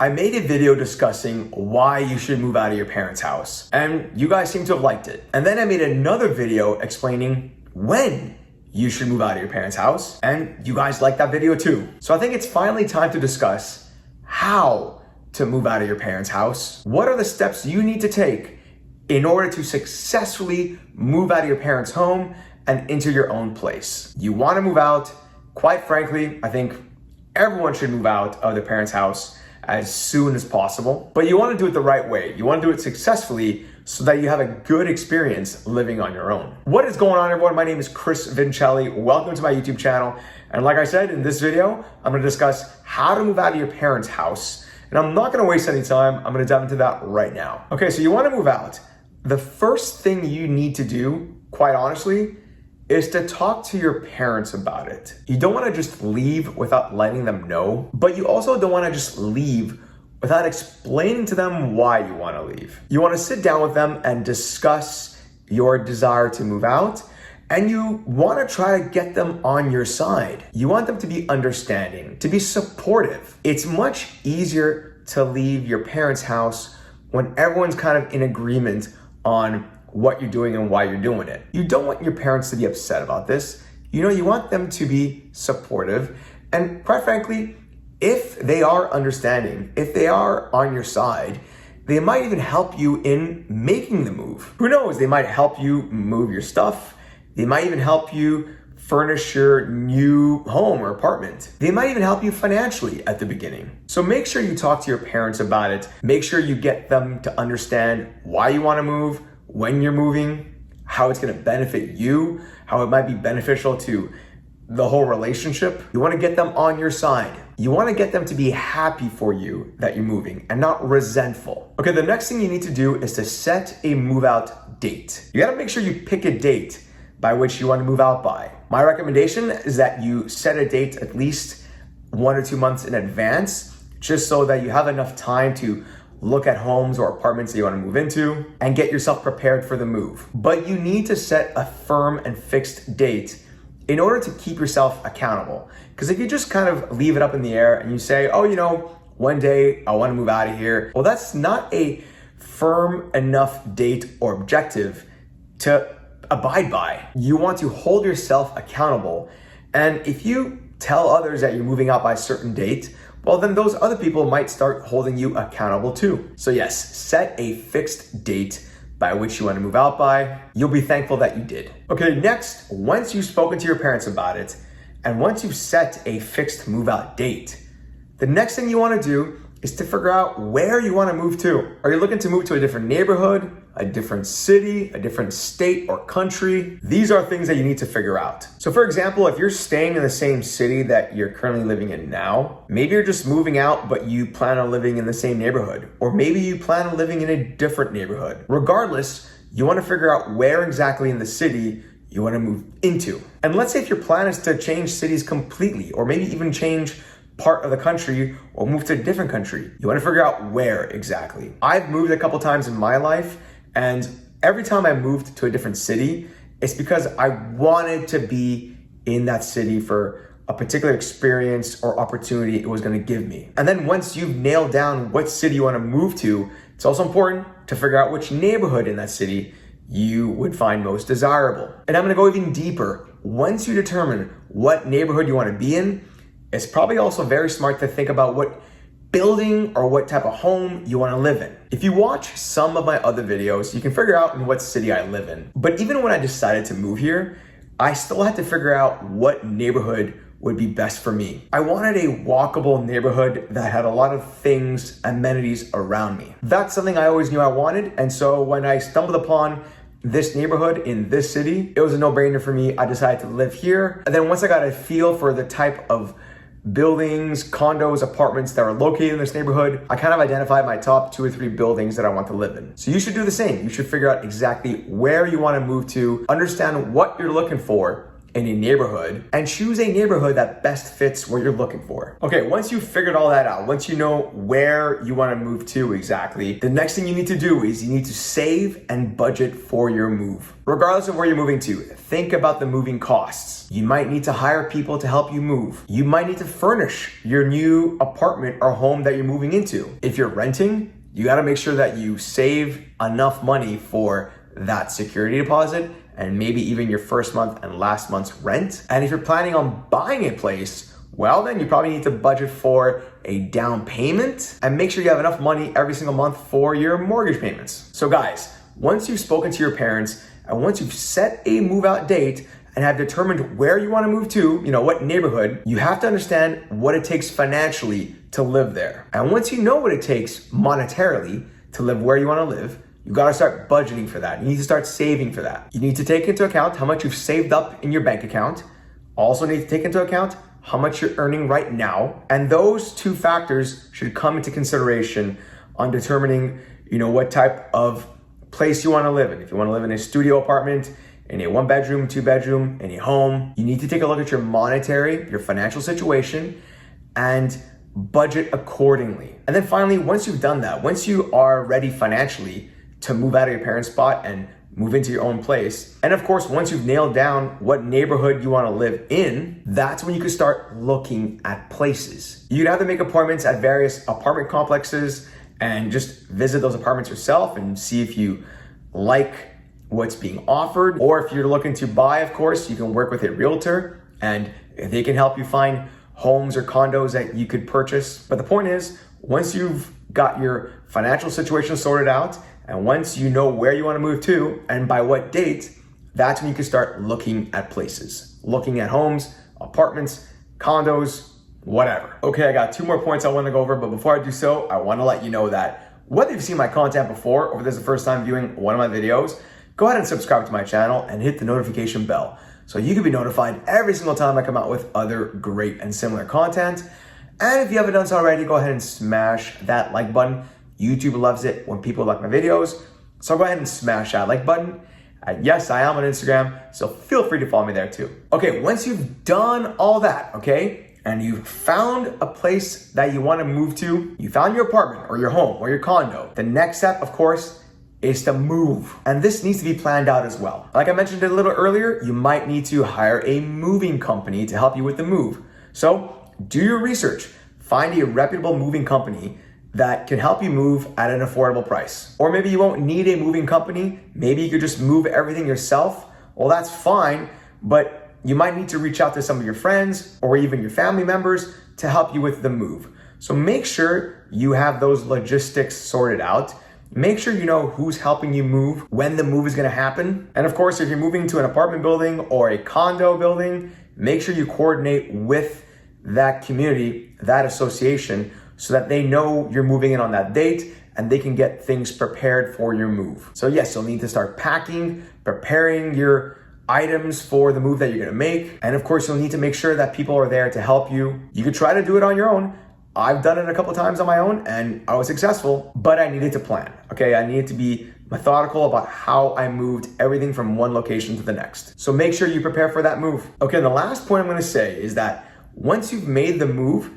I made a video discussing why you should move out of your parents' house, and you guys seem to have liked it. And then I made another video explaining when you should move out of your parents' house, and you guys liked that video too. So I think it's finally time to discuss how to move out of your parents' house. What are the steps you need to take in order to successfully move out of your parents' home and into your own place? You want to move out. Quite frankly, I think everyone should move out of their parents' house as soon as possible, but you want to do it the right way. You want to do it successfully so that you have a good experience living on your own. What is going on, everyone? My name is Chris Vincelli. Welcome to my YouTube channel. And like I said, in this video, I'm going to discuss how to move out of your parents' house. And I'm not going to waste any time. I'm going to dive into that right now. Okay, so you want to move out. The first thing you need to do, quite honestly, is to talk to your parents about it. You don't want to just leave without letting them know, but you also don't want to just leave without explaining to them why you want to leave. You want to sit down with them and discuss your desire to move out, and you want to try to get them on your side. You want them to be understanding, to be supportive. It's much easier to leave your parents' house when everyone's kind of in agreement on what you're doing and why you're doing it. You don't want your parents to be upset about this. You want them to be supportive. And quite frankly, if they are understanding, if they are on your side, they might even help you in making the move. Who knows? They might help you move your stuff. They might even help you furnish your new home or apartment. They might even help you financially at the beginning. So make sure you talk to your parents about it. Make sure you get them to understand why you want to move, when you're moving, how it's going to benefit you, how it might be beneficial to the whole relationship. You want to get them on your side. You want to get them to be happy for you that you're moving and not resentful. Okay, the next thing you need to do is to set a move out date. You got to make sure you pick a date by which you want to move out by. My recommendation is that you set a date at least 1 or 2 months in advance, just so that you have enough time to look at homes or apartments that you want to move into and get yourself prepared for the move. But you need to set a firm and fixed date in order to keep yourself accountable. Because if you just kind of leave it up in the air and you say, one day I want to move out of here, well, that's not a firm enough date or objective to abide by. You want to hold yourself accountable. And if you tell others that you're moving out by a certain date, well, then those other people might start holding you accountable too. So yes, set a fixed date by which you want to move out by. You'll be thankful that you did. Okay, next, once you've spoken to your parents about it, and once you've set a fixed move out date, the next thing you want to do is to figure out where you want to move to. Are you looking to move to a different neighborhood, a different city, a different state or country? These are things that you need to figure out. So for example, if you're staying in the same city that you're currently living in now, maybe you're just moving out, but you plan on living in the same neighborhood, or maybe you plan on living in a different neighborhood. Regardless, you want to figure out where exactly in the city you want to move into. And let's say if your plan is to change cities completely, or maybe even change part of the country or move to a different country. You want to figure out where exactly. I've moved a couple times in my life, and every time I moved to a different city, it's because I wanted to be in that city for a particular experience or opportunity it was going to give me. And then once you've nailed down what city you want to move to, it's also important to figure out which neighborhood in that city you would find most desirable. And I'm going to go even deeper. Once you determine what neighborhood you want to be in, it's probably also very smart to think about what building or what type of home you want to live in. If you watch some of my other videos, you can figure out in what city I live in. But even when I decided to move here, I still had to figure out what neighborhood would be best for me. I wanted a walkable neighborhood that had a lot of things, amenities around me. That's something I always knew I wanted. And so when I stumbled upon this neighborhood in this city, it was a no-brainer for me. I decided to live here. And then once I got a feel for the type of buildings, condos, apartments that are located in this neighborhood, I kind of identified my top 2 or 3 buildings that I want to live in. So you should do the same. You should figure out exactly where you want to move to, understand what you're looking for, in a neighborhood and choose a neighborhood that best fits what you're looking for. Okay, once you've figured all that out, once you know where you want to move to exactly, the next thing you need to do is you need to save and budget for your move. Regardless of where you're moving to, think about the moving costs. You might need to hire people to help you move. You might need to furnish your new apartment or home that you're moving into. If you're renting, you got to make sure that you save enough money for that security deposit and maybe even your first month and last month's rent. And if you're planning on buying a place, well, then you probably need to budget for a down payment and make sure you have enough money every single month for your mortgage payments. So guys, once you've spoken to your parents and once you've set a move out date and have determined where you want to move to, what neighborhood, you have to understand what it takes financially to live there. And once you know what it takes monetarily to live where you want to live, you got to start budgeting for that. You need to start saving for that. You need to take into account how much you've saved up in your bank account. Also need to take into account how much you're earning right now. And those two factors should come into consideration on determining, what type of place you want to live in. If you want to live in a studio apartment, in a 1-bedroom, 2-bedroom, in a home, you need to take a look at your your financial situation and budget accordingly. And then finally, once you've done that, once you are ready financially to move out of your parents' spot and move into your own place. And of course, once you've nailed down what neighborhood you want to live in, that's when you can start looking at places. You can either make appointments at various apartment complexes and just visit those apartments yourself and see if you like what's being offered. Or if you're looking to buy, of course, you can work with a realtor and they can help you find homes or condos that you could purchase. But the point is, once you've got your financial situation sorted out, and once you know where you want to move to and by what date, that's when you can start looking at places, looking at homes, apartments, condos, whatever. Okay, I got 2 more points I want to go over, but before I do so, I want to let you know that whether you've seen my content before or if this is the first time viewing one of my videos, go ahead and subscribe to my channel and hit the notification bell so you can be notified every single time I come out with other great and similar content. And if you haven't done so already, go ahead and smash that like button. YouTube loves it when people like my videos. So go ahead and smash that like button. Yes, I am on Instagram, so feel free to follow me there too. Okay, once you've done all that, okay, and you've found a place that you want to move to, you found your apartment or your home or your condo, the next step, of course, is to move. And this needs to be planned out as well. Like I mentioned a little earlier, you might need to hire a moving company to help you with the move. So do your research. Find a reputable moving company that can help you move at an affordable price. Or maybe you won't need a moving company. Maybe you could just move everything yourself. Well, that's fine, but you might need to reach out to some of your friends or even your family members to help you with the move. So make sure you have those logistics sorted out. Make sure you know who's helping you move, when the move is gonna happen. And of course, if you're moving to an apartment building or a condo building, make sure you coordinate with that community, that association, so that they know you're moving in on that date and they can get things prepared for your move. So yes, you'll need to start packing, preparing your items for the move that you're gonna make. And of course, you'll need to make sure that people are there to help you. You could try to do it on your own. I've done it a couple times on my own and I was successful, but I needed to plan, okay? I needed to be methodical about how I moved everything from one location to the next. So make sure you prepare for that move. Okay, and the last point I'm gonna say is that once you've made the move,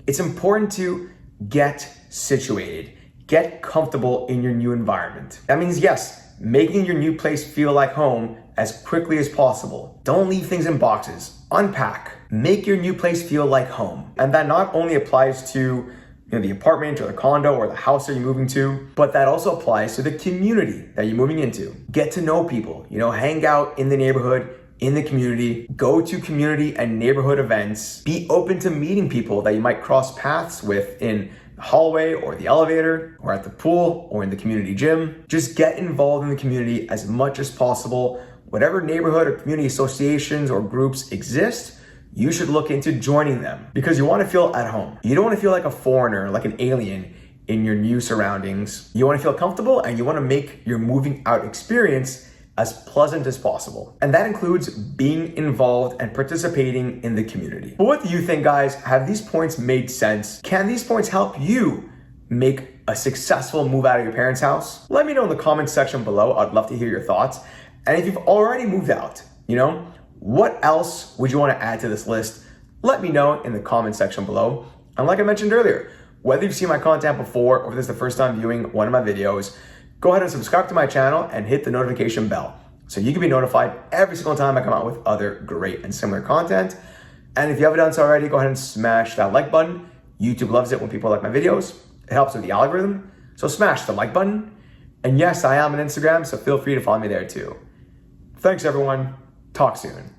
it's important to get situated, get comfortable in your new environment. That means, yes, making your new place feel like home as quickly as possible. Don't leave things in boxes. Unpack. Make your new place feel like home. And that not only applies to the apartment or the condo or the house that you're moving to, but that also applies to the community that you're moving into. Get to know people, hang out in the neighborhood, in the community, go to community and neighborhood events, be open to meeting people that you might cross paths with in the hallway or the elevator or at the pool or in the community gym. Just get involved in the community as much as possible. Whatever neighborhood or community associations or groups exist, you should look into joining them because you want to feel at home. You don't want to feel like a foreigner, like an alien in your new surroundings. You want to feel comfortable and you want to make your moving out experience as pleasant as possible. And that includes being involved and participating in the community. But what do you think, guys? Have these points made sense? Can these points help you make a successful move out of your parents' house? Let me know in the comments section below. I'd love to hear your thoughts. And if you've already moved out, What else would you want to add to this list? Let me know in the comment section below. And like I mentioned earlier, whether you've seen my content before or if this is the first time viewing one of my videos, go ahead and subscribe to my channel and hit the notification bell so you can be notified every single time I come out with other great and similar content. And if you haven't done so already, go ahead and smash that like button. YouTube loves it when people like my videos. It helps with the algorithm. So smash the like button. And yes, I am on Instagram, so feel free to follow me there too. Thanks everyone. Talk soon.